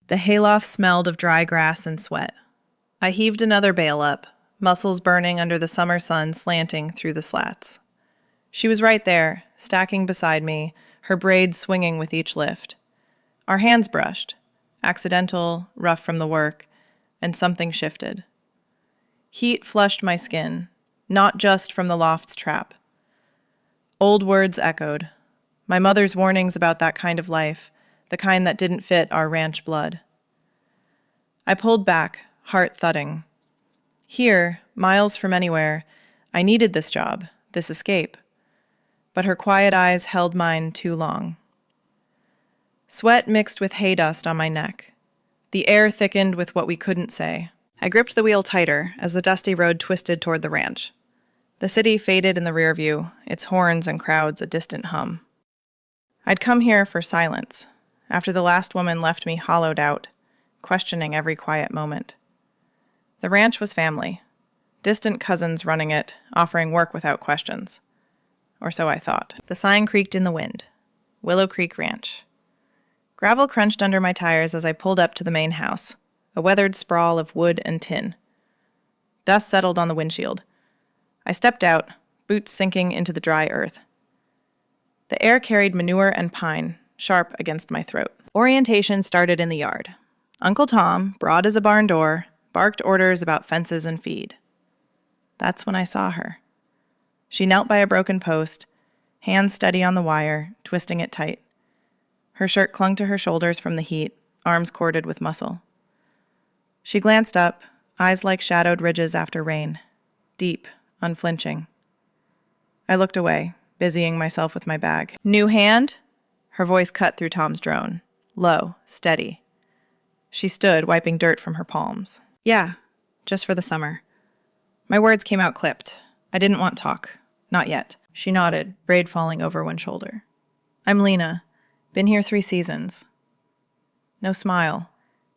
The hayloft smelled of dry grass and sweat. I heaved another bale up, muscles burning under the summer sun slanting through the slats. She was right there, stacking beside me, her braids swinging with each lift. Our hands brushed, accidental, rough from the work, and something shifted. Heat flushed my skin, not just from the loft's trap. Old words echoed. My mother's warnings about that kind of life, the kind that didn't fit our ranch blood. I pulled back, heart thudding. Here, miles from anywhere, I needed this job, this escape. But her quiet eyes held mine too long. Sweat mixed with hay dust on my neck. The air thickened with what we couldn't say. I gripped the wheel tighter as the dusty road twisted toward the ranch. The city faded in the rear view, its horns and crowds a distant hum. I'd come here for silence, after the last woman left me hollowed out, questioning every quiet moment. The ranch was family. Distant cousins running it, offering work without questions. Or so I thought. The sign creaked in the wind. Willow Creek Ranch. Gravel crunched under my tires as I pulled up to the main house, a weathered sprawl of wood and tin. Dust settled on the windshield. I stepped out, boots sinking into the dry earth. The air carried manure and pine, sharp against my throat. Orientation started in the yard. Uncle Tom, broad as a barn door, barked orders about fences and feed. That's when I saw her. She knelt by a broken post, hands steady on the wire, twisting it tight. Her shirt clung to her shoulders from the heat, arms corded with muscle. She glanced up, eyes like shadowed ridges after rain, deep, unflinching. I looked away, busying myself with my bag. New hand? Her voice cut through Tom's drone. Low, steady. She stood, wiping dirt from her palms. Yeah, just for the summer. My words came out clipped. I didn't want talk. Not yet. She nodded, braid falling over one shoulder. I'm Lena. Been here 3 seasons. No smile.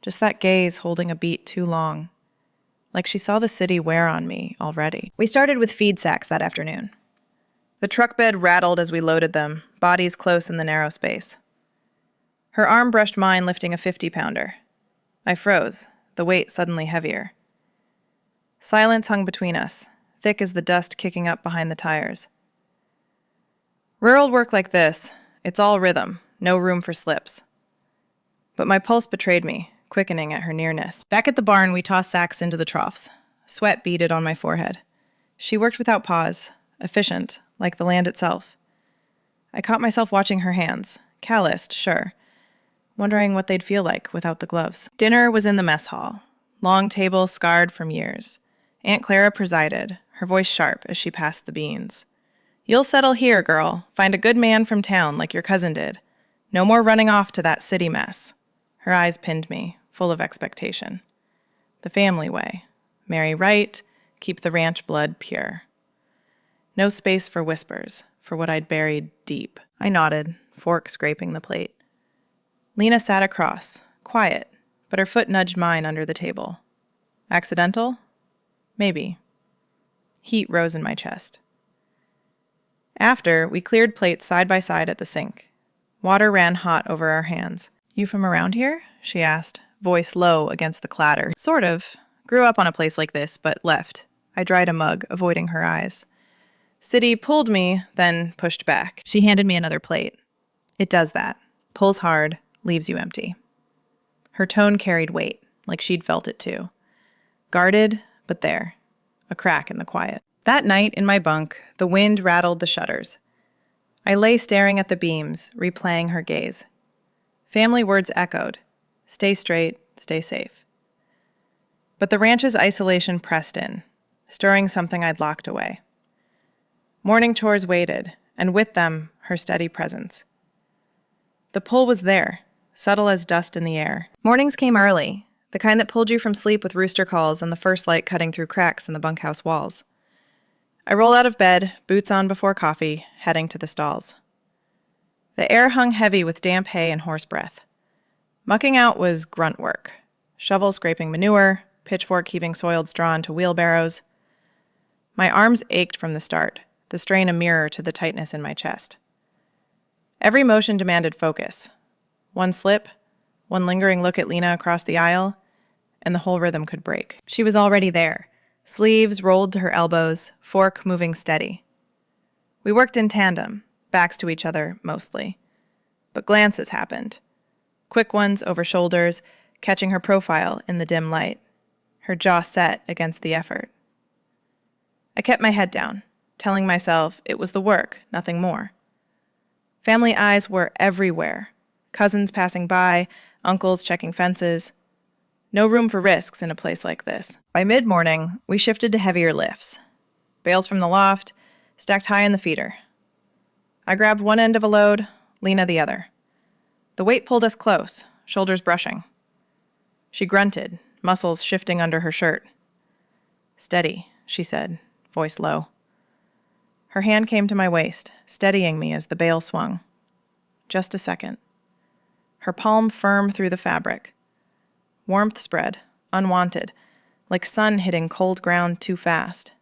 Just that gaze holding a beat too long. Like she saw the city wear on me already. We started with feed sacks that afternoon. The truck bed rattled as we loaded them, bodies close in the narrow space. Her arm brushed mine, lifting a 50-pounder. I froze, the weight suddenly heavier. Silence hung between us, thick as the dust kicking up behind the tires. Rural work like this, it's all rhythm, no room for slips. But my pulse betrayed me, quickening at her nearness. Back at the barn, we tossed sacks into the troughs. Sweat beaded on my forehead. She worked without pause, efficient, like the land itself. I caught myself watching her hands, calloused, sure, wondering what they'd feel like without the gloves. Dinner was in the mess hall, long table scarred from years. Aunt Clara presided, her voice sharp as she passed the beans. You'll settle here, girl. Find a good man from town like your cousin did. No more running off to that city mess. Her eyes pinned me, full of expectation. The family way. Marry right, keep the ranch blood pure. No space for whispers, for what I'd buried deep. I nodded, fork scraping the plate. Lena sat across, quiet, but her foot nudged mine under the table. Accidental? Maybe. Heat rose in my chest. After, we cleared plates side by side at the sink. Water ran hot over our hands. You from around here? She asked, voice low against the clatter. Sort of. Grew up on a place like this, but left. I dried a mug, avoiding her eyes. City pulled me, then pushed back. She handed me another plate. It does that. Pulls hard, leaves you empty. Her tone carried weight, like she'd felt it too. Guarded, but there. A crack in the quiet. That night in my bunk, the wind rattled the shutters. I lay staring at the beams, replaying her gaze. Family words echoed. Stay straight, stay safe. But the ranch's isolation pressed in, stirring something I'd locked away. Morning chores waited, and with them, her steady presence. The pull was there, subtle as dust in the air. Mornings came early, the kind that pulled you from sleep with rooster calls and the first light cutting through cracks in the bunkhouse walls. I rolled out of bed, boots on before coffee, heading to the stalls. The air hung heavy with damp hay and horse breath. Mucking out was grunt work. Shovel scraping manure, pitchfork heaving soiled straw into wheelbarrows. My arms ached from the start, the strain a mirror to the tightness in my chest. Every motion demanded focus. One slip, one lingering look at Lena across the aisle, and the whole rhythm could break. She was already there, sleeves rolled to her elbows, fork moving steady. We worked in tandem, backs to each other mostly. But glances happened. Quick ones over shoulders, catching her profile in the dim light, her jaw set against the effort. I kept my head down, telling myself it was the work, nothing more. Family eyes were everywhere. Cousins passing by, uncles checking fences. No room for risks in a place like this. By mid-morning, we shifted to heavier lifts. Bales from the loft, stacked high in the feeder. I grabbed one end of a load, Lena the other. The weight pulled us close, shoulders brushing. She grunted, muscles shifting under her shirt. "Steady," she said, voice low. Her hand came to my waist, steadying me as the bale swung. Just a second. Her palm firm through the fabric. Warmth spread, unwanted, like sun hitting cold ground too fast.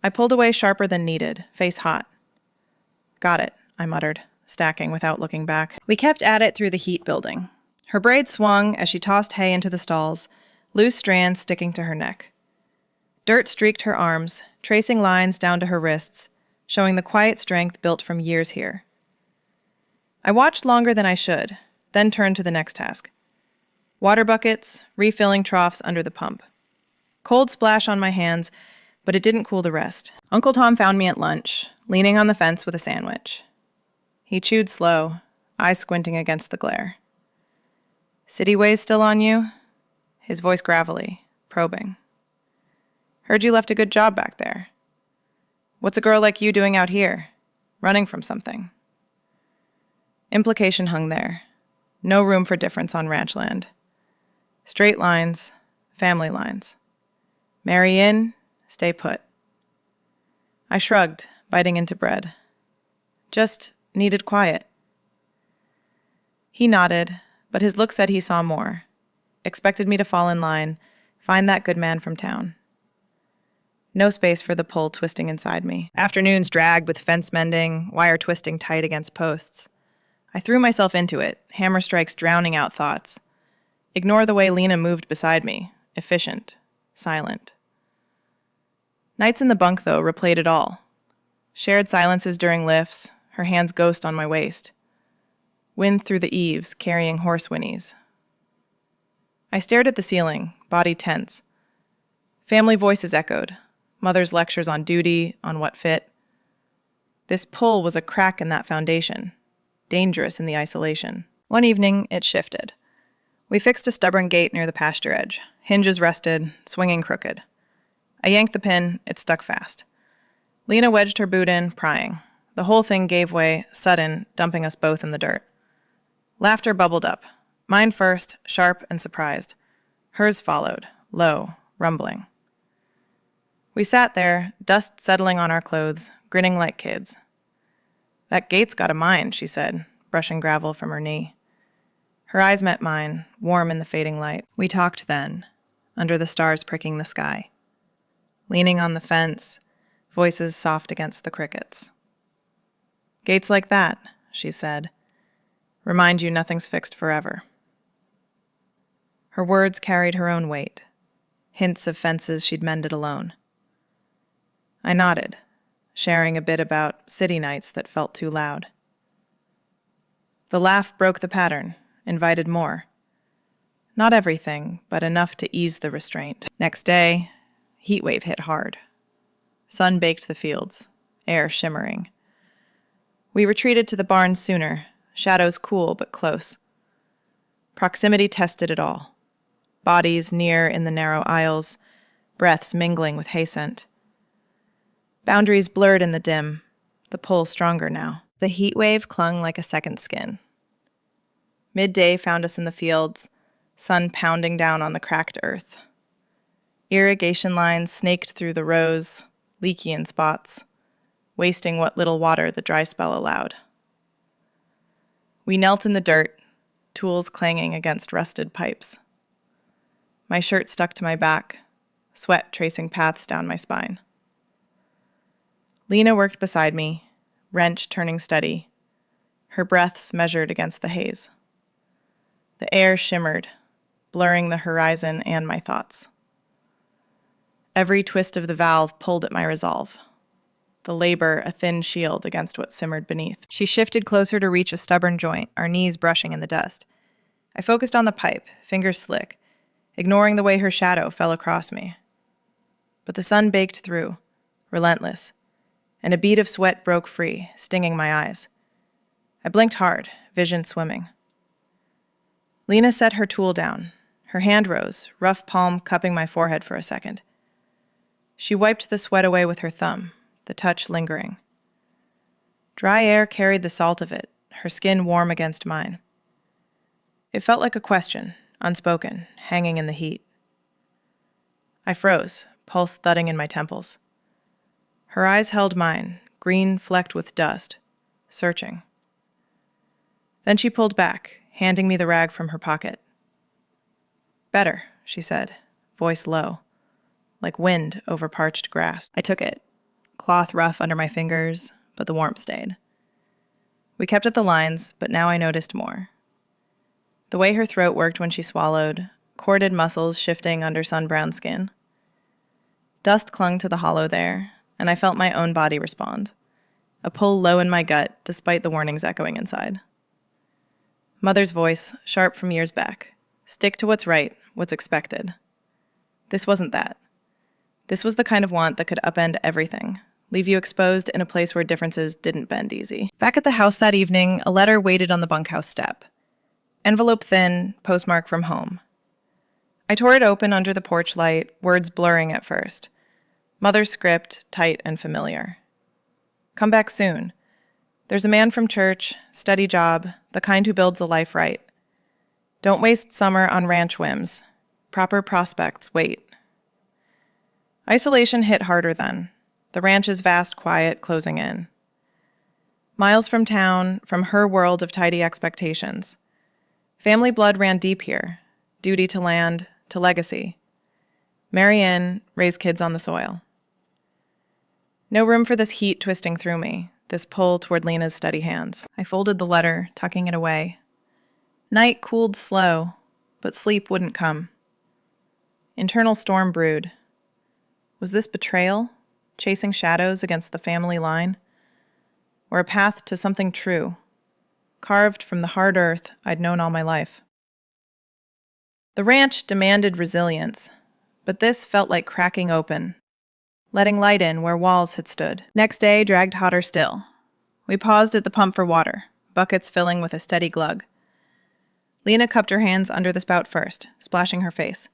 I pulled away sharper than needed, face hot. "Got it," I muttered, stacking without looking back. We kept at it through the heat building. Her braid swung as she tossed hay into the stalls, loose strands sticking to her neck. Dirt streaked her arms, tracing lines down to her wrists, showing the quiet strength built from years here. I watched longer than I should, then turned to the next task. Water buckets, refilling troughs under the pump. Cold splash on my hands, but it didn't cool the rest. Uncle Tom found me at lunch, leaning on the fence with a sandwich. He chewed slow, eyes squinting against the glare. "City ways still on you?" His voice gravelly, probing. "Heard you left a good job back there. What's a girl like you doing out here, running from something?" Implication hung there. No room for difference on ranch land. Straight lines, family lines. Marry in, stay put. I shrugged, biting into bread. Just needed quiet. He nodded, but his look said he saw more. Expected me to fall in line, find that good man from town. No space for the pull twisting inside me. Afternoons dragged with fence mending, wire twisting tight against posts. I threw myself into it, hammer strikes drowning out thoughts. Ignore the way Lena moved beside me, efficient, silent. Nights in the bunk, though, replayed it all. Shared silences during lifts, her hands ghost on my waist. Wind through the eaves, carrying horse whinnies. I stared at the ceiling, body tense. Family voices echoed, mother's lectures on duty, on what fit. This pull was a crack in that foundation, dangerous in the isolation. One evening, it shifted. We fixed a stubborn gate near the pasture edge, hinges rusted, swinging crooked. I yanked the pin, it stuck fast. Lena wedged her boot in, prying. The whole thing gave way, sudden, dumping us both in the dirt. Laughter bubbled up. Mine first, sharp and surprised. Hers followed, low, rumbling. We sat there, dust settling on our clothes, grinning like kids. "That gate's got a mind," she said, brushing gravel from her knee. Her eyes met mine, warm in the fading light. We talked then, under the stars pricking the sky. Leaning on the fence, voices soft against the crickets. "Gates like that," she said, "remind you nothing's fixed forever." Her words carried her own weight, hints of fences she'd mended alone. I nodded, sharing a bit about city nights that felt too loud. The laugh broke the pattern, invited more. Not everything, but enough to ease the restraint. Next day, heat wave hit hard. Sun baked the fields, air shimmering. We retreated to the barn sooner, shadows cool but close. Proximity tested it all. Bodies near in the narrow aisles, breaths mingling with hay scent. Boundaries blurred in the dim, the pull stronger now. The heat wave clung like a second skin. Midday found us in the fields, sun pounding down on the cracked earth. Irrigation lines snaked through the rows, leaky in spots, wasting what little water the dry spell allowed. We knelt in the dirt, tools clanging against rusted pipes. My shirt stuck to my back, sweat tracing paths down my spine. Lena worked beside me, wrench turning steady, her breaths measured against the haze. The air shimmered, blurring the horizon and my thoughts. Every twist of the valve pulled at my resolve, the labor a thin shield against what simmered beneath. She shifted closer to reach a stubborn joint, our knees brushing in the dust. I focused on the pipe, fingers slick, ignoring the way her shadow fell across me. But the sun baked through, relentless, and a bead of sweat broke free, stinging my eyes. I blinked hard, vision swimming. Lena set her tool down. Her hand rose, rough palm cupping my forehead for a second. She wiped the sweat away with her thumb, the touch lingering. Dry air carried the salt of it, her skin warm against mine. It felt like a question, unspoken, hanging in the heat. I froze, pulse thudding in my temples. Her eyes held mine, green flecked with dust, searching. Then she pulled back, handing me the rag from her pocket. "Better," she said, voice low, like wind over parched grass. I took it, cloth rough under my fingers, but the warmth stayed. We kept at the lines, but now I noticed more. The way her throat worked when she swallowed, corded muscles shifting under sun-browned skin. Dust clung to the hollow there, and I felt my own body respond, a pull low in my gut despite the warnings echoing inside. Mother's voice, sharp from years back. Stick to what's right, what's expected. This wasn't that. This was the kind of want that could upend everything, leave you exposed in a place where differences didn't bend easy. Back at the house that evening, a letter waited on the bunkhouse step. Envelope thin, postmark from home. I tore it open under the porch light, words blurring at first. Mother's script, tight and familiar. Come back soon. There's a man from church, steady job, the kind who builds a life right. Don't waste summer on ranch whims. Proper prospects wait. Isolation hit harder then, the ranch's vast quiet closing in. Miles from town, from her world of tidy expectations. Family blood ran deep here, duty to land, to legacy. Marry in, raise kids on the soil. No room for this heat twisting through me, this pull toward Lena's steady hands. I folded the letter, tucking it away. Night cooled slow, but sleep wouldn't come. Internal storm brewed. Was this betrayal, chasing shadows against the family line? Or a path to something true, carved from the hard earth I'd known all my life? The ranch demanded resilience, but this felt like cracking open, letting light in where walls had stood. Next day dragged hotter still. We paused at the pump for water, buckets filling with a steady glug. Lena cupped her hands under the spout first, splashing her face.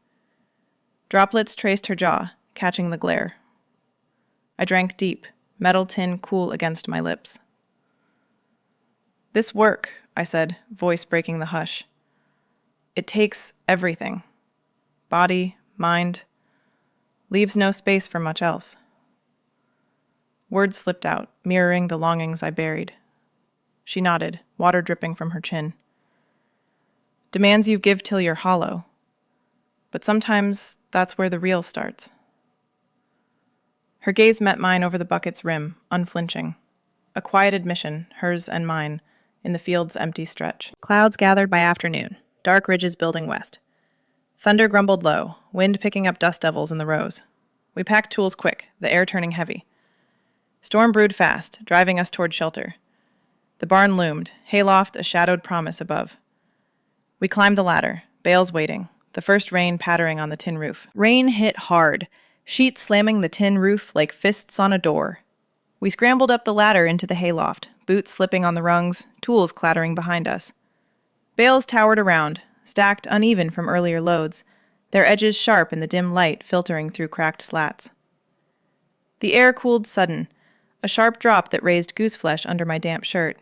Droplets traced her jaw, catching the glare. I drank deep, metal tin cool against my lips. This work, I said, voice breaking the hush. It takes everything. Body, mind. Leaves no space for much else. Words slipped out, mirroring the longings I buried. She nodded, water dripping from her chin. Demands you give till you're hollow. But sometimes that's where the real starts. Her gaze met mine over the bucket's rim, unflinching. A quiet admission, hers and mine, in the field's empty stretch. Clouds gathered by afternoon, dark ridges building west. Thunder grumbled low, wind picking up dust devils in the rows. We packed tools quick, the air turning heavy. Storm brewed fast, driving us toward shelter. The barn loomed, Hayloft a shadowed promise above. We climbed the ladder, bales waiting, the first rain pattering on the tin roof. Rain hit hard, sheets slamming the tin roof like fists on a door. We scrambled up the ladder into the hayloft, boots slipping on the rungs, tools clattering behind us. Bales towered around, stacked uneven from earlier loads, their edges sharp in the dim light filtering through cracked slats. The air cooled sudden, a sharp drop that raised gooseflesh under my damp shirt.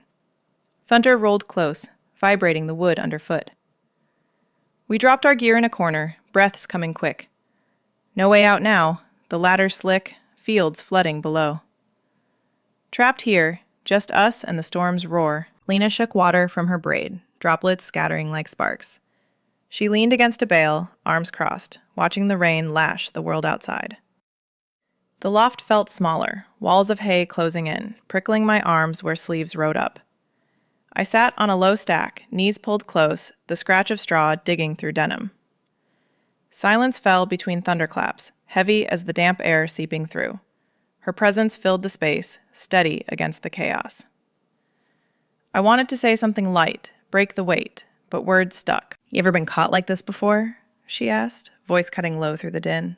Thunder rolled close, vibrating the wood underfoot. We dropped our gear in a corner, breaths coming quick. No way out now, the ladder slick, fields flooding below. Trapped here, just us and the storm's roar. Lena shook water from her braid, droplets scattering like sparks. She leaned against a bale, arms crossed, watching the rain lash the world outside. The loft felt smaller, walls of hay closing in, prickling my arms where sleeves rode up. I sat on a low stack, knees pulled close, the scratch of straw digging through denim. Silence fell between thunderclaps, heavy as the damp air seeping through. Her presence filled the space, steady against the chaos. I wanted to say something light, break the weight, but words stuck. "You ever been caught like this before?" she asked, voice cutting low through the din.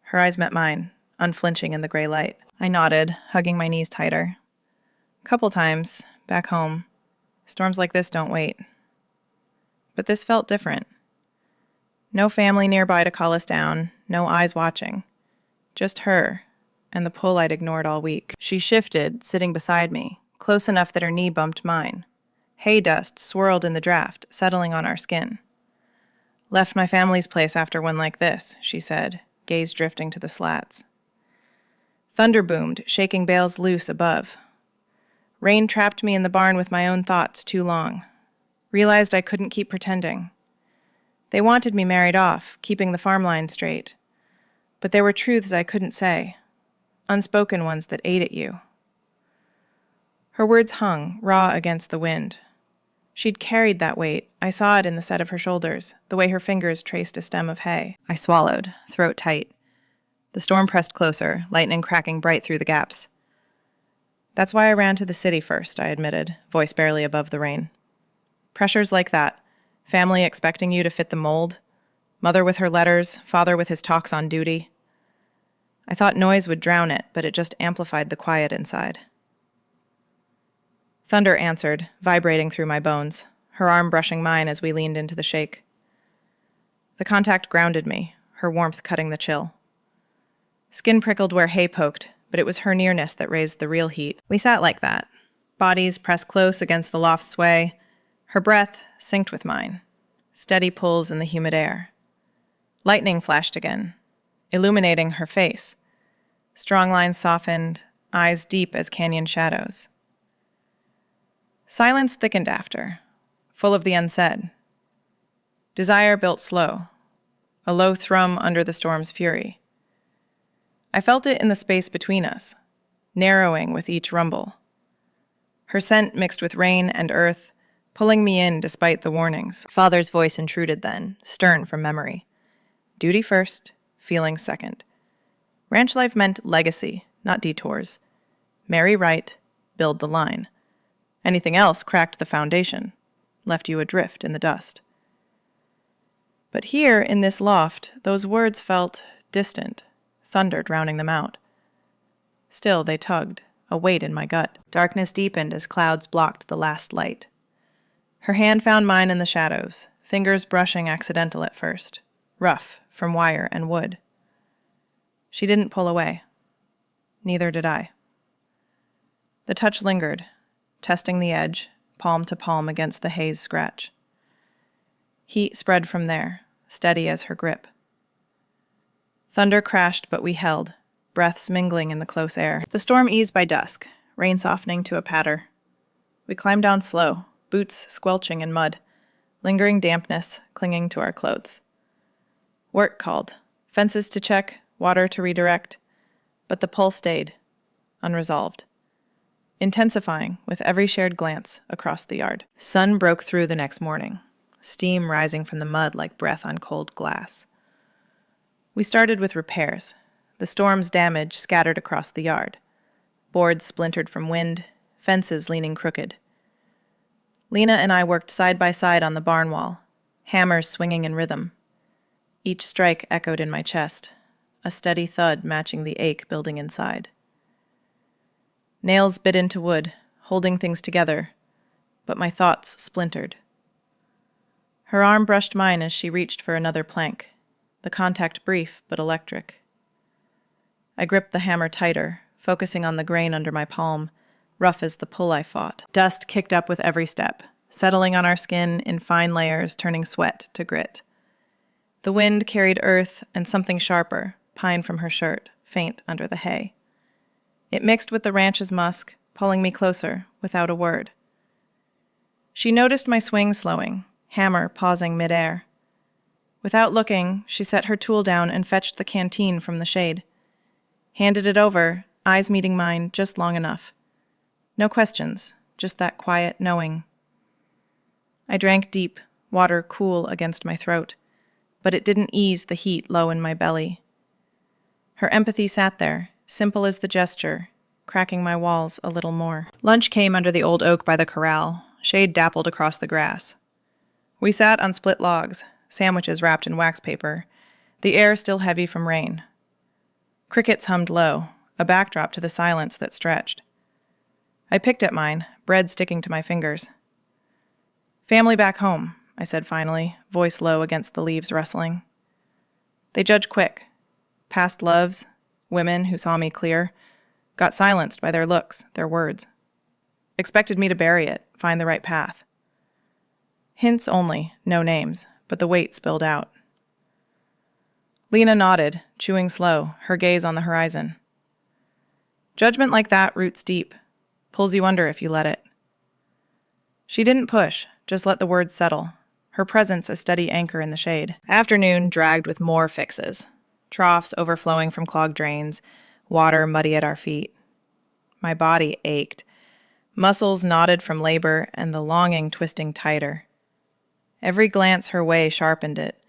Her eyes met mine, unflinching in the gray light. I nodded, hugging my knees tighter. "Couple times, back home. Storms like this don't wait." But this felt different. No family nearby to call us down, no eyes watching. Just her, and the pull I'd ignored all week. She shifted, sitting beside me, close enough that her knee bumped mine. Hay dust swirled in the draft, settling on our skin. "Left my family's place after one like this," she said, gaze drifting to the slats. Thunder boomed, shaking bales loose above. Rain trapped me in the barn with my own thoughts too long. Realized I couldn't keep pretending. They wanted me married off, keeping the farm line straight. But there were truths I couldn't say, unspoken ones that ate at you. Her words hung, raw against the wind. She'd carried that weight. I saw it in the set of her shoulders, the way her fingers traced a stem of hay. I swallowed, throat tight. The storm pressed closer, lightning cracking bright through the gaps. "That's why I ran to the city first," I admitted, voice barely above the rain. Pressures like that, family expecting you to fit the mold, mother with her letters, father with his talks on duty. I thought noise would drown it, but it just amplified the quiet inside. Thunder answered, vibrating through my bones, her arm brushing mine as we leaned into the shake. The contact grounded me, her warmth cutting the chill. Skin prickled where hay poked, but it was her nearness that raised the real heat. We sat like that, bodies pressed close against the loft's sway, her breath synced with mine, steady pulls in the humid air. Lightning flashed again, illuminating her face. Strong lines softened, eyes deep as canyon shadows. Silence thickened after, full of the unsaid. Desire built slow, a low thrum under the storm's fury. I felt it in the space between us, narrowing with each rumble. Her scent mixed with rain and earth, pulling me in despite the warnings. Father's voice intruded then, stern from memory. Duty first, feelings second. Ranch life meant legacy, not detours. Marry right, build the line. Anything else cracked the foundation, left you adrift in the dust. But here, in this loft, those words felt distant, thunder drowning them out. Still, they tugged, a weight in my gut. Darkness deepened as clouds blocked the last light. Her hand found mine in the shadows, fingers brushing accidental at first, rough from wire and wood. She didn't pull away. Neither did I. The touch lingered, testing the edge, palm to palm against the haze scratch. Heat spread from there, steady as her grip. Thunder crashed, but we held, breaths mingling in the close air. The storm eased by dusk, rain softening to a patter. We climbed down slow, boots squelching in mud, lingering dampness clinging to our clothes. Work called, fences to check, water to redirect, but the pull stayed, unresolved, intensifying with every shared glance across the yard. Sun broke through the next morning, steam rising from the mud like breath on cold glass. We started with repairs, the storm's damage scattered across the yard, boards splintered from wind, fences leaning crooked. Lena and I worked side by side on the barn wall, hammers swinging in rhythm. Each strike echoed in my chest, a steady thud matching the ache building inside. Nails bit into wood, holding things together, but my thoughts splintered. Her arm brushed mine as she reached for another plank, the contact brief but electric. I gripped the hammer tighter, focusing on the grain under my palm, rough as the pull I fought. Dust kicked up with every step, settling on our skin in fine layers, turning sweat to grit. The wind carried earth and something sharper, pine from her shirt, faint under the hay. It mixed with the ranch's musk, pulling me closer, without a word. She noticed my swing slowing, hammer pausing midair. Without looking, she set her tool down and fetched the canteen from the shade. Handed it over, eyes meeting mine just long enough. No questions, just that quiet knowing. I drank deep, water cool against my throat, but it didn't ease the heat low in my belly. Her empathy sat there, simple as the gesture, cracking my walls a little more. Lunch came under the old oak by the corral. Shade dappled across the grass. We sat on split logs, sandwiches wrapped in wax paper, the air still heavy from rain. Crickets hummed low, a backdrop to the silence that stretched. I picked at mine, bread sticking to my fingers. "Family back home," I said finally, voice low against the leaves rustling. They judge quick. Past loves, women who saw me clear, got silenced by their looks, their words. Expected me to bury it, find the right path. Hints only, no names, but the weight spilled out. Lena nodded, chewing slow, her gaze on the horizon. Judgment like that roots deep, pulls you under if you let it. She didn't push, just let the words settle, her presence a steady anchor in the shade. Afternoon dragged with more fixes. Troughs overflowing from clogged drains, water muddy at our feet. My body ached. Muscles knotted from labor and the longing twisting tighter. Every glance her way sharpened it,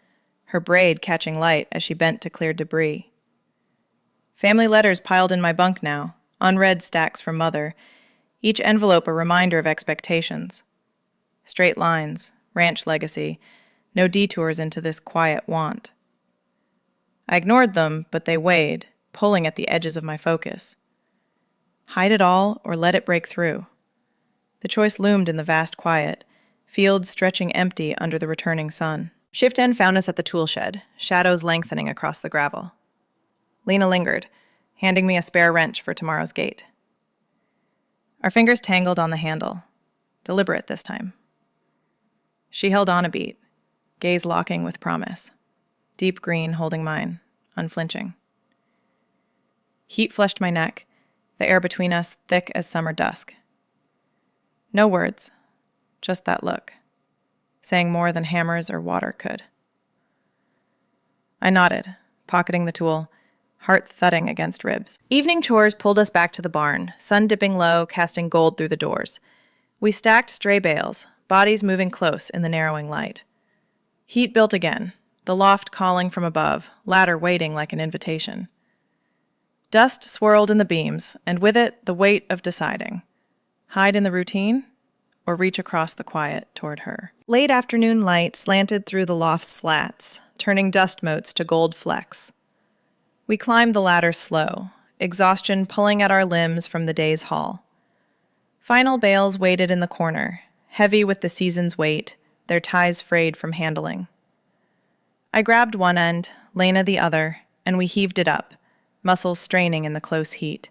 her braid catching light as she bent to clear debris. Family letters piled in my bunk now, unread stacks from Mother, each envelope a reminder of expectations. Straight lines, ranch legacy, no detours into this quiet want. I ignored them, but they weighed, pulling at the edges of my focus. Hide it all or let it break through. The choice loomed in the vast quiet, fields stretching empty under the returning sun. Shift end found us at the tool shed, shadows lengthening across the gravel. Lena lingered, handing me a spare wrench for tomorrow's gate. Our fingers tangled on the handle, deliberate this time. She held on a beat, gaze locking with promise, deep green holding mine, unflinching. Heat flushed my neck, the air between us thick as summer dusk. No words, just that look, saying more than hammers or water could. I nodded, pocketing the tool, heart thudding against ribs. Evening chores pulled us back to the barn, sun dipping low, casting gold through the doors. We stacked stray bales, bodies moving close in the narrowing light. Heat built again, the loft calling from above, ladder waiting like an invitation. Dust swirled in the beams, and with it the weight of deciding. Hide in the routine, or reach across the quiet toward her. Late afternoon light slanted through the loft's slats, turning dust motes to gold flecks. We climbed the ladder slow, exhaustion pulling at our limbs from the day's haul. Final bales waited in the corner, heavy with the season's weight, their ties frayed from handling. I grabbed one end, Lena the other, and we heaved it up, muscles straining in the close heat.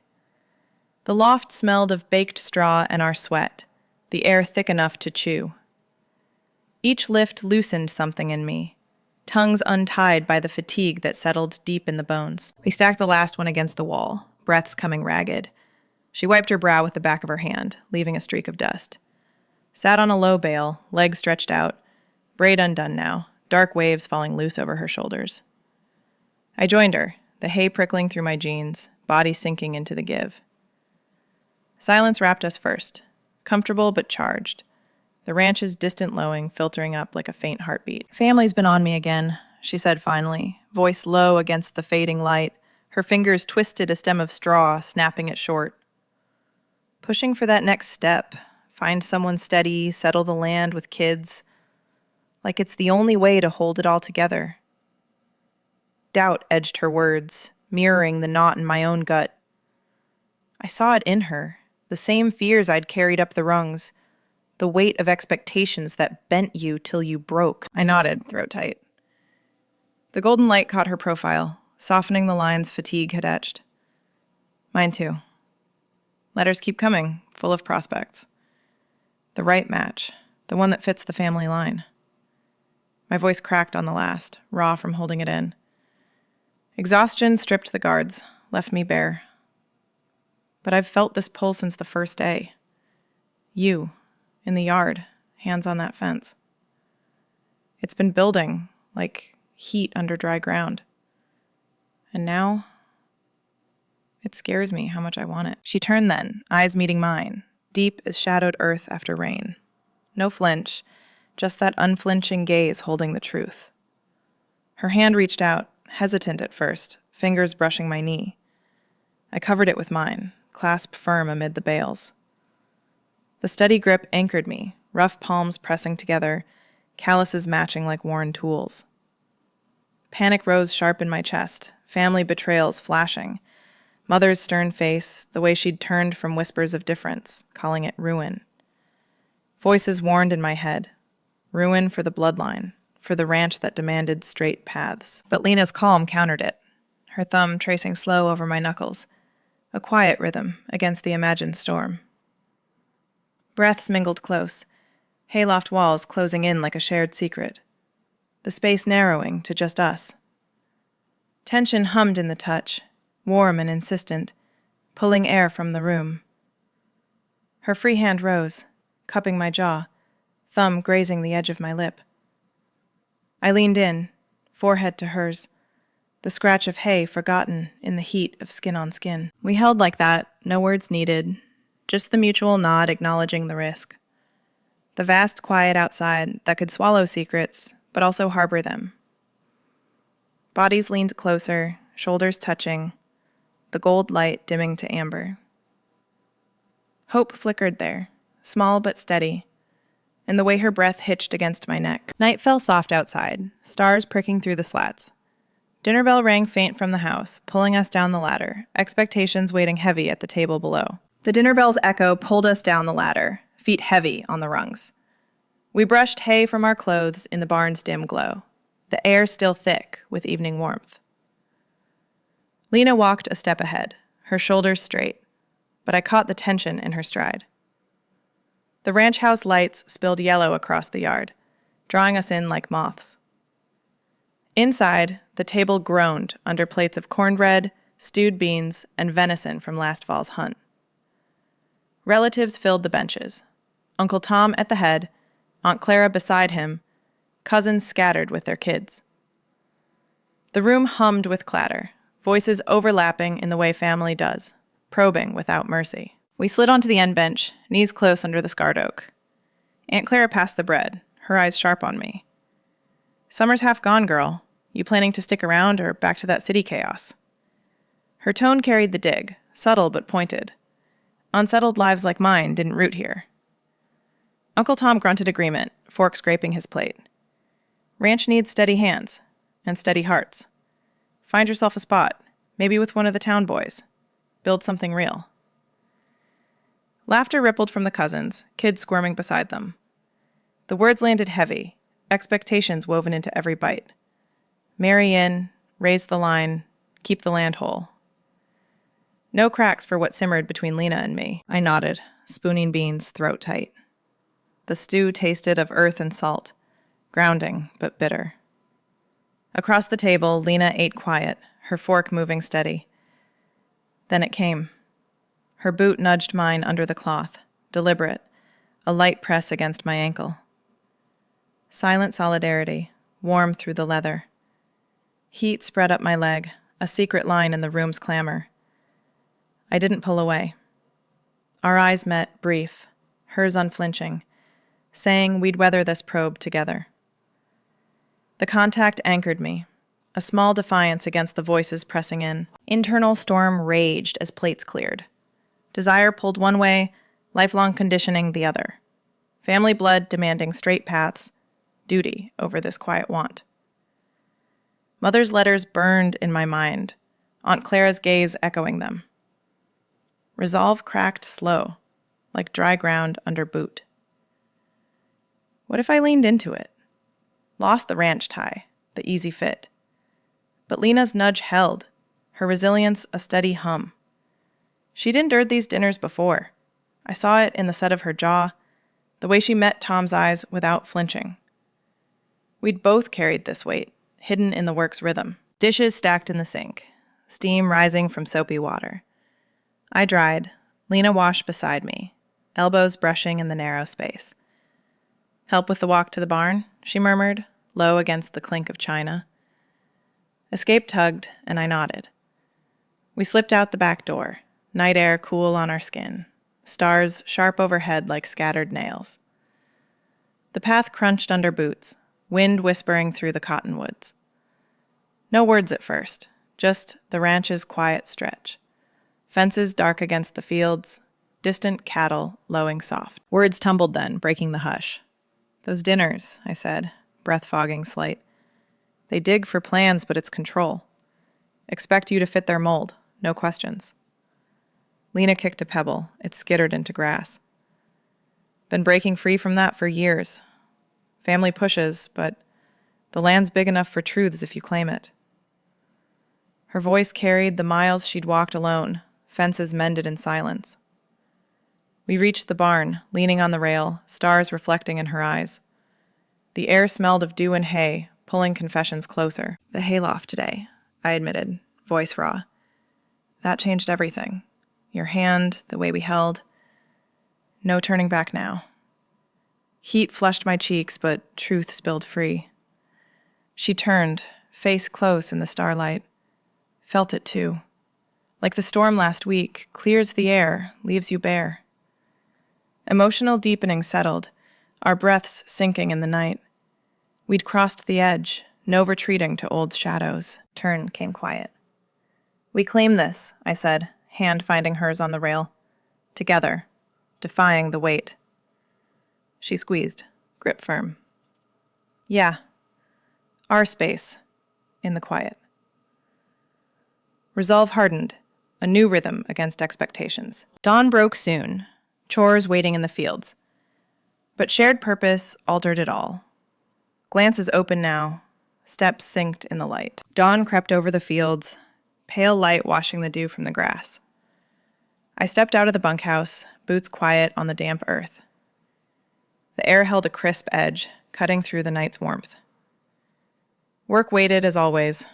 The loft smelled of baked straw and our sweat, the air thick enough to chew. Each lift loosened something in me, tongues untied by the fatigue that settled deep in the bones. We stacked the last one against the wall, breaths coming ragged. She wiped her brow with the back of her hand, leaving a streak of dust. Sat on a low bale, legs stretched out, braid undone now, dark waves falling loose over her shoulders. I joined her, the hay prickling through my jeans, body sinking into the give. Silence wrapped us first, comfortable but charged, the ranch's distant lowing filtering up like a faint heartbeat. "Family's been on me again," she said finally, voice low against the fading light, her fingers twisted a stem of straw, snapping it short. Pushing for that next step, find someone steady, settle the land with kids, like it's the only way to hold it all together. Doubt edged her words, mirroring the knot in my own gut. I saw it in her, the same fears I'd carried up the rungs, the weight of expectations that bent you till you broke. I nodded, throat tight. The golden light caught her profile, softening the lines fatigue had etched. Mine too. Letters keep coming, full of prospects. The right match, the one that fits the family line. My voice cracked on the last, raw from holding it in. Exhaustion stripped the guards, left me bare. But I've felt this pull since the first day. You, in the yard, hands on that fence. It's been building, like heat under dry ground. And now, it scares me how much I want it. She turned then, eyes meeting mine, deep as shadowed earth after rain. No flinch, just that unflinching gaze holding the truth. Her hand reached out, hesitant at first, fingers brushing my knee. I covered it with mine, clasped firm amid the bales. The steady grip anchored me, rough palms pressing together, calluses matching like worn tools. Panic rose sharp in my chest, family betrayals flashing. Mother's stern face, the way she'd turned from whispers of difference, calling it ruin. Voices warned in my head. Ruin for the bloodline, for the ranch that demanded straight paths. But Lena's calm countered it, her thumb tracing slow over my knuckles, a quiet rhythm against the imagined storm. Breaths mingled close, hayloft walls closing in like a shared secret, the space narrowing to just us. Tension hummed in the touch, warm and insistent, pulling air from the room. Her free hand rose, cupping my jaw, thumb grazing the edge of my lip. I leaned in, forehead to hers, the scratch of hay forgotten in the heat of skin on skin. We held like that, no words needed, just the mutual nod acknowledging the risk. The vast quiet outside that could swallow secrets, but also harbor them. Bodies leaned closer, shoulders touching, the gold light dimming to amber. Hope flickered there, small but steady, in the way her breath hitched against my neck. Night fell soft outside, stars pricking through the slats. Dinner bell rang faint from the house, pulling us down the ladder, expectations waiting heavy at the table below. The dinner bell's echo pulled us down the ladder, feet heavy on the rungs. We brushed hay from our clothes in the barn's dim glow, the air still thick with evening warmth. Lena walked a step ahead, her shoulders straight, but I caught the tension in her stride. The ranch house lights spilled yellow across the yard, drawing us in like moths. Inside, the table groaned under plates of cornbread, stewed beans, and venison from last fall's hunt. Relatives filled the benches. Uncle Tom at the head, Aunt Clara beside him, cousins scattered with their kids. The room hummed with clatter, voices overlapping in the way family does, probing without mercy. We slid onto the end bench, knees close under the scarred oak. Aunt Clara passed the bread, her eyes sharp on me. "Summer's half gone, girl. You planning to stick around or back to that city chaos?" Her tone carried the dig, subtle but pointed. Unsettled lives like mine didn't root here. Uncle Tom grunted agreement, fork scraping his plate. "Ranch needs steady hands and steady hearts. Find yourself a spot, maybe with one of the town boys. Build something real." Laughter rippled from the cousins, kids squirming beside them. The words landed heavy, expectations woven into every bite. Marry in, raise the line, keep the land whole. No cracks for what simmered between Lena and me. I nodded, spooning beans throat tight. The stew tasted of earth and salt, grounding but bitter. Across the table, Lena ate quiet, her fork moving steady. Then it came. Her boot nudged mine under the cloth, deliberate, a light press against my ankle. Silent solidarity, warm through the leather. Heat spread up my leg, a secret line in the room's clamor. I didn't pull away. Our eyes met, brief, hers unflinching, saying we'd weather this probe together. The contact anchored me, a small defiance against the voices pressing in. Internal storm raged as plates cleared. Desire pulled one way, lifelong conditioning the other. Family blood demanding straight paths, duty over this quiet want. Mother's letters burned in my mind, Aunt Clara's gaze echoing them. Resolve cracked slow, like dry ground under boot. What if I leaned into it? Lost the ranch tie, the easy fit. But Lena's nudge held, her resilience a steady hum. She'd endured these dinners before. I saw it in the set of her jaw, the way she met Tom's eyes without flinching. We'd both carried this weight, hidden in the work's rhythm. Dishes stacked in the sink, steam rising from soapy water. I dried, Lena washed beside me, elbows brushing in the narrow space. "Help with the walk to the barn?" she murmured, low against the clink of china. Escape tugged, and I nodded. We slipped out the back door, night air cool on our skin, stars sharp overhead like scattered nails. The path crunched under boots, wind whispering through the cottonwoods. No words at first, just the ranch's quiet stretch. Fences dark against the fields, distant cattle lowing soft. Words tumbled then, breaking the hush. "Those dinners," I said, breath fogging slight. "They dig for plans, but it's control. Expect you to fit their mold, no questions." Lena kicked a pebble. It skittered into grass. Been breaking free from that for years. Family pushes, but the land's big enough for truths if you claim it. Her voice carried the miles she'd walked alone, fences mended in silence. We reached the barn, leaning on the rail, stars reflecting in her eyes. The air smelled of dew and hay, pulling confessions closer. "The hayloft today," I admitted, voice raw. "That changed everything. Your hand, the way we held. No turning back now." Heat flushed my cheeks, but truth spilled free. She turned, face close in the starlight. Felt it too. Like the storm last week, clears the air, leaves you bare. Emotional deepening settled, our breaths sinking in the night. We'd crossed the edge, no retreating to old shadows. Turn came quiet. "We claim this," I said, hand finding hers on the rail. Together, defying the weight. She squeezed, grip firm. "Yeah. Our space, in the quiet." Resolve hardened, a new rhythm against expectations. Dawn broke soon, chores waiting in the fields. But shared purpose altered it all. Glances open now, steps synced in the light. Dawn crept over the fields, pale light washing the dew from the grass. I stepped out of the bunkhouse, boots quiet on the damp earth. The air held a crisp edge, cutting through the night's warmth. Work waited as always,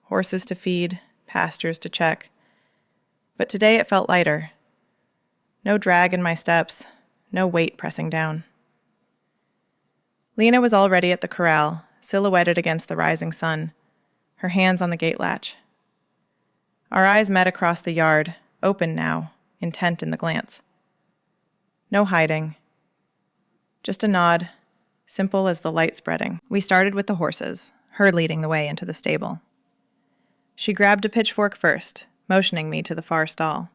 horses to feed, pastures to check. But today it felt lighter. No drag in my steps, no weight pressing down. Lena was already at the corral, silhouetted against the rising sun, her hands on the gate latch. Our eyes met across the yard, open now, intent in the glance. No hiding. Just a nod, simple as the light spreading. We started with the horses, her leading the way into the stable. She grabbed a pitchfork first, motioning me to the far stall.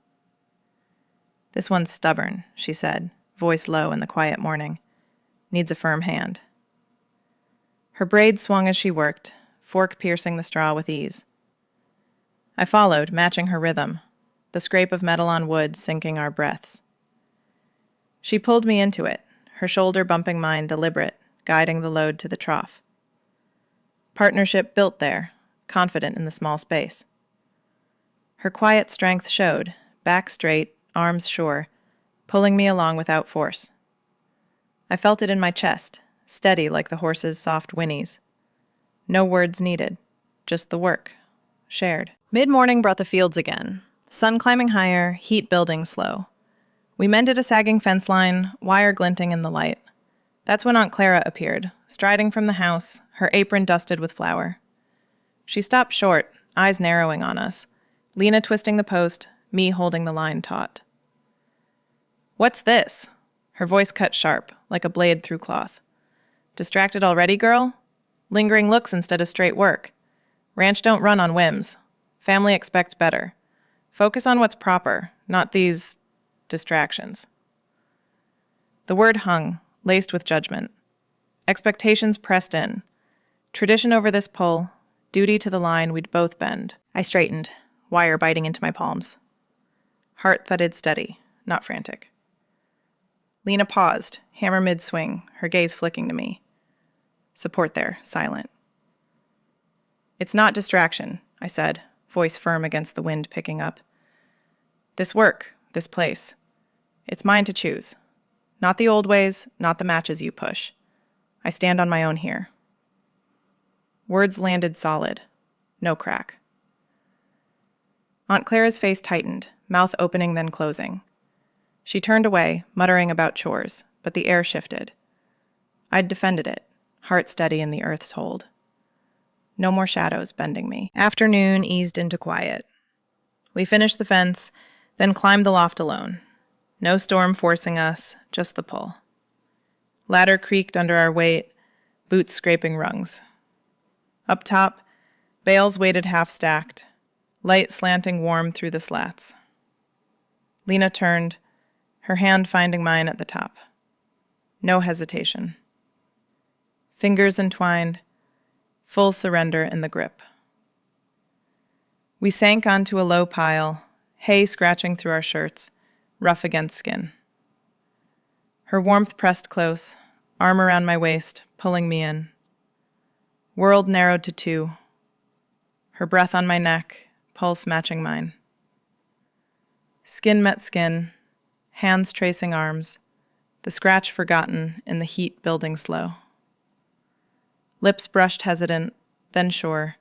"This one's stubborn," she said, voice low in the quiet morning. "Needs a firm hand." Her braid swung as she worked, fork piercing the straw with ease. I followed, matching her rhythm, the scrape of metal on wood syncing our breaths. She pulled me into it, her shoulder bumping mine deliberate, guiding the load to the trough. Partnership built there, confident in the small space. Her quiet strength showed, back straight, arms sure, pulling me along without force. I felt it in my chest, steady like the horse's soft whinnies. No words needed, just the work, shared. Mid-morning brought the fields again, sun climbing higher, heat building slow. We mended a sagging fence line, wire glinting in the light. That's when Aunt Clara appeared, striding from the house, her apron dusted with flour. She stopped short, eyes narrowing on us, Lena twisting the post, me holding the line taut. "What's this?" Her voice cut sharp, like a blade through cloth. "Distracted already, girl? Lingering looks instead of straight work. Ranch don't run on whims. Family expects better. Focus on what's proper, not these distractions." The word hung, laced with judgment. Expectations pressed in. Tradition over this pull, duty to the line we'd both bend. I straightened, wire biting into my palms. Heart thudded steady, not frantic. Lena paused, hammer mid-swing, her gaze flicking to me. Support there, silent. "It's not distraction," I said, voice firm against the wind picking up. "This work, this place. It's mine to choose. Not the old ways, not the matches you push. I stand on my own here." Words landed solid. No crack. Aunt Clara's face tightened, mouth opening then closing. She turned away, muttering about chores, but the air shifted. I'd defended it, heart steady in the earth's hold. No more shadows bending me. Afternoon eased into quiet. We finished the fence, then climbed the loft alone. No storm forcing us, just the pull. Ladder creaked under our weight, boots scraping rungs. Up top, bales waited half-stacked, light slanting warm through the slats. Lena turned, her hand finding mine at the top. No hesitation. Fingers entwined, full surrender in the grip. We sank onto a low pile, hay scratching through our shirts, rough against skin. Her warmth pressed close, arm around my waist, pulling me in. World narrowed to two. Her breath on my neck, pulse matching mine. Skin met skin, hands tracing arms, the scratch forgotten in the heat building slow. Lips brushed hesitant, then sure,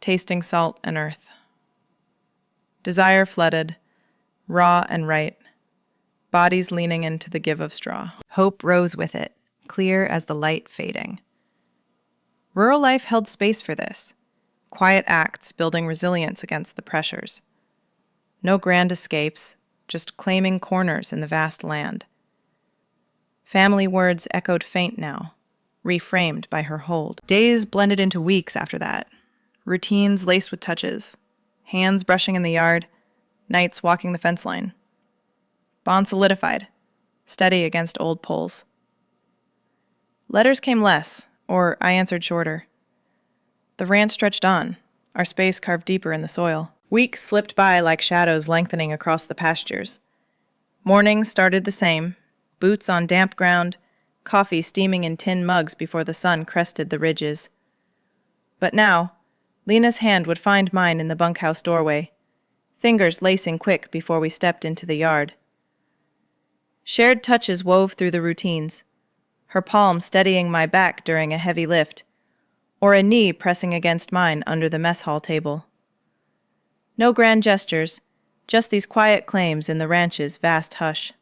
tasting salt and earth. Desire flooded, raw and right, bodies leaning into the give of straw. Hope rose with it, clear as the light fading. Rural life held space for this, quiet acts building resilience against the pressures. No grand escapes, just claiming corners in the vast land. Family words echoed faint now, reframed by her hold. Days blended into weeks after that, routines laced with touches, hands brushing in the yard, nights walking the fence line. Bond solidified, steady against old poles. Letters came less, or I answered shorter. The ranch stretched on, our space carved deeper in the soil. Weeks slipped by like shadows lengthening across the pastures. Mornings started the same, boots on damp ground, coffee steaming in tin mugs before the sun crested the ridges. But now, Lena's hand would find mine in the bunkhouse doorway, fingers lacing quick before we stepped into the yard. Shared touches wove through the routines, her palm steadying my back during a heavy lift, or a knee pressing against mine under the mess hall table. No grand gestures, just these quiet claims in the ranch's vast hush.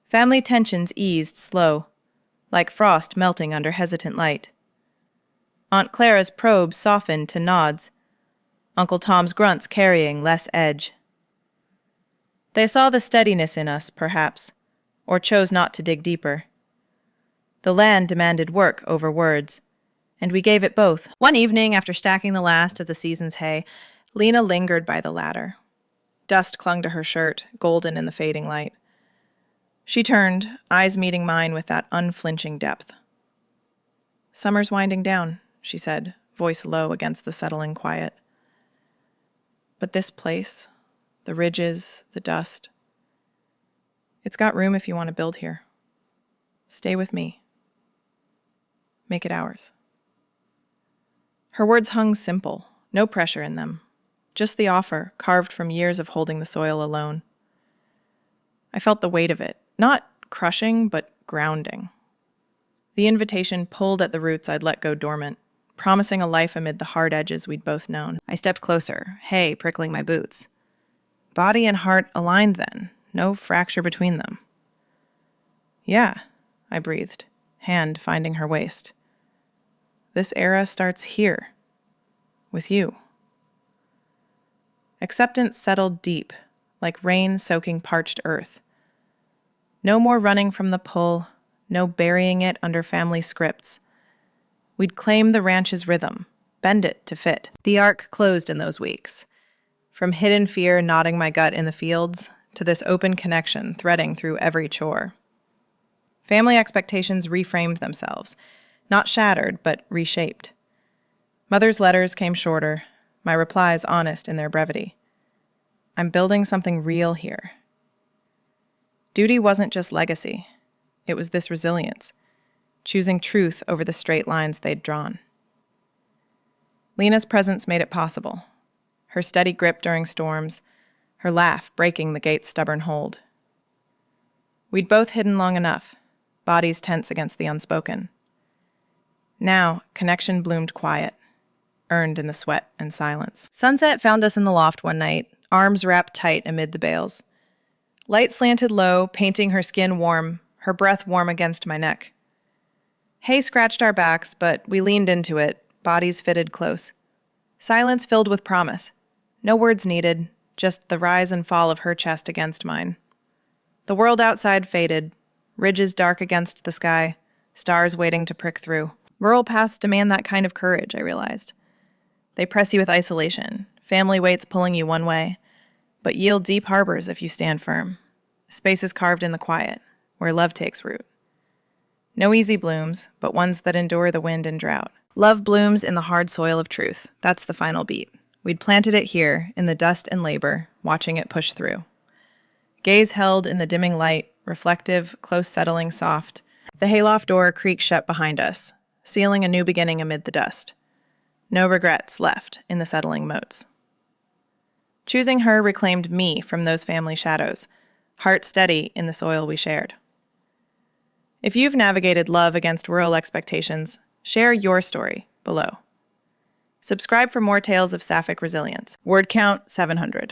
Family tensions eased slow, like frost melting under hesitant light. Aunt Clara's probes softened to nods, Uncle Tom's grunts carrying less edge. They saw the steadiness in us, perhaps, or chose not to dig deeper. The land demanded work over words, and we gave it both. One evening, after stacking the last of the season's hay, Lena lingered by the ladder. Dust clung to her shirt, golden in the fading light. She turned, eyes meeting mine with that unflinching depth. "Summer's winding down," she said, voice low against the settling quiet. "But this place, the ridges, the dust, it's got room if you want to build here. Stay with me. Make it ours." Her words hung simple, no pressure in them, just the offer, carved from years of holding the soil alone. I felt the weight of it, not crushing, but grounding. The invitation pulled at the roots I'd let go dormant, promising a life amid the hard edges we'd both known. I stepped closer, hay prickling my boots. Body and heart aligned then, no fracture between them. "Yeah," I breathed, hand finding her waist. "This era starts here, with you." Acceptance settled deep, like rain soaking parched earth. No more running from the pull, no burying it under family scripts. We'd claim the ranch's rhythm, bend it to fit. The arc closed in those weeks. From hidden fear knotting my gut in the fields, to this open connection threading through every chore. Family expectations reframed themselves, not shattered, but reshaped. Mother's letters came shorter, my replies honest in their brevity. I'm building something real here. Duty wasn't just legacy. It was this resilience, choosing truth over the straight lines they'd drawn. Lena's presence made it possible. Her steady grip during storms, her laugh breaking the gate's stubborn hold. We'd both hidden long enough, bodies tense against the unspoken. Now, connection bloomed quiet, earned in the sweat and silence. Sunset found us in the loft one night, arms wrapped tight amid the bales. Light slanted low, painting her skin warm, her breath warm against my neck. Hay scratched our backs, but we leaned into it, bodies fitted close. Silence filled with promise. No words needed, just the rise and fall of her chest against mine, The world outside faded, ridges dark against the sky, stars waiting to prick through. Rural paths demand that kind of courage, I realized. They press you with isolation, family weights pulling you one way, but yield deep harbors if you stand firm. Spaces carved in the quiet, where love takes root. No easy blooms, but ones that endure the wind and drought. Love blooms in the hard soil of truth. That's the final beat. We'd planted it here, in the dust and labor, watching it push through. Gaze held in the dimming light, reflective, close settling, soft. The hayloft door creaked shut behind us, sealing a new beginning amid the dust. No regrets left in the settling moats. Choosing her reclaimed me from those family shadows, heart steady in the soil we shared. If you've navigated love against rural expectations, share your story below. Subscribe for more tales of Sapphic resilience. Word count 700.